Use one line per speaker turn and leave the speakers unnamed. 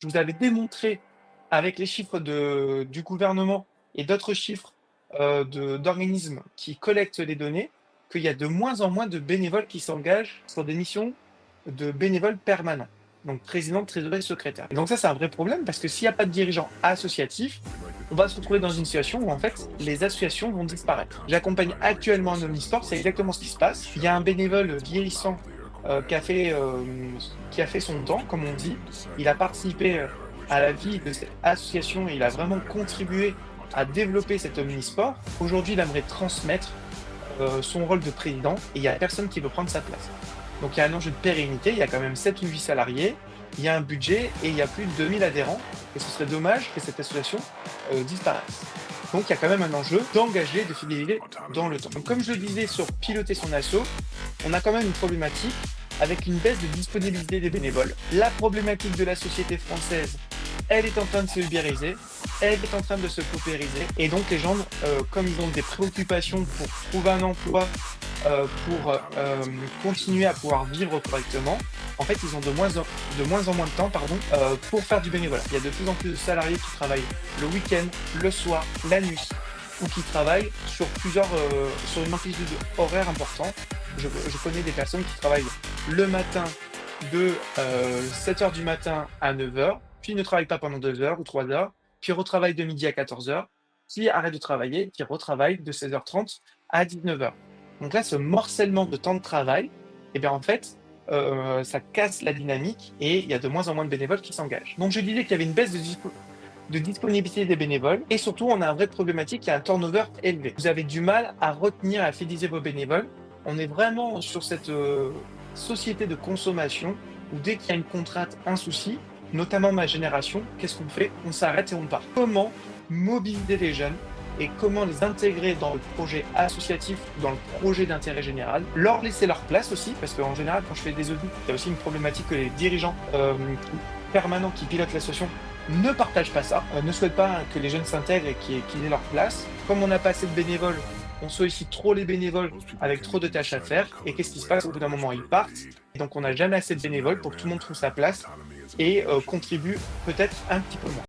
Je vous avais démontré avec les chiffres du gouvernement et d'autres chiffres d'organismes qui collectent les données, qu'il y a de moins en moins de bénévoles qui s'engagent sur des missions de bénévoles permanents. Donc président, trésorier, secrétaire. Et donc ça, c'est un vrai problème parce que s'il n'y a pas de dirigeants associatifs, on va se retrouver dans une situation où en fait les associations vont disparaître. J'accompagne actuellement un omnisport, c'est exactement ce qui se passe. Il y a un bénévole vieillissant euh, qui, a fait, euh, qui a fait son temps, comme on dit. Il a participé à la vie de cette association et il a vraiment contribué à développer cet omnisport. Aujourd'hui, il aimerait transmettre son rôle de président et il n'y a personne qui veut prendre sa place. Donc il y a un enjeu de pérennité, il y a quand même 7 ou 8 salariés, il y a un budget et il y a plus de 2000 adhérents et ce serait dommage que cette association disparaisse. Donc il y a quand même un enjeu d'engager, de fidéliser dans le temps. Donc comme je le disais sur piloter son assaut, on a quand même une problématique avec une baisse de disponibilité des bénévoles. La problématique de la société française, elle est en train de se ubériser, elle est en train de se paupériser. Et donc les gens, comme ils ont des préoccupations pour trouver un emploi, continuer à pouvoir vivre correctement, en fait, ils ont de moins en moins de temps pour faire du bénévolat. Il y a de plus en plus de salariés qui travaillent le week-end, le soir, la nuit, ou qui travaillent sur une amplitude horaire importante. Je connais des personnes qui travaillent le matin de 7 heures du matin à 9 heures, puis ne travaillent pas pendant 2 heures ou 3 heures, puis retravaillent de midi à 14 heures, puis arrêtent de travailler, puis retravaillent de 16h30 à 19 heures. Donc là, ce morcellement de temps de travail, eh bien en fait, ça casse la dynamique et il y a de moins en moins de bénévoles qui s'engagent. Donc je disais qu'il y avait une baisse de disponibilité des bénévoles et surtout on a un vrai problématique, il y a un turnover élevé. Vous avez du mal à retenir, à fidéliser vos bénévoles. On est vraiment sur cette société de consommation où dès qu'il y a une contrainte, un souci, notamment ma génération, qu'est-ce qu'on fait? On s'arrête et on part. Comment mobiliser les jeunes et comment les intégrer dans le projet associatif, dans le projet d'intérêt général, leur laisser leur place aussi, parce qu'en général, quand je fais des audits, il y a aussi une problématique que les dirigeants permanents qui pilotent l'association ne partagent pas ça, ne souhaitent pas que les jeunes s'intègrent et qu'ils aient leur place. Comme on n'a pas assez de bénévoles, on sollicite trop les bénévoles avec trop de tâches à faire. Et qu'est-ce qui se passe? Au bout d'un moment, ils partent. Et donc, on n'a jamais assez de bénévoles pour que tout le monde trouve sa place et contribue peut-être un petit peu moins.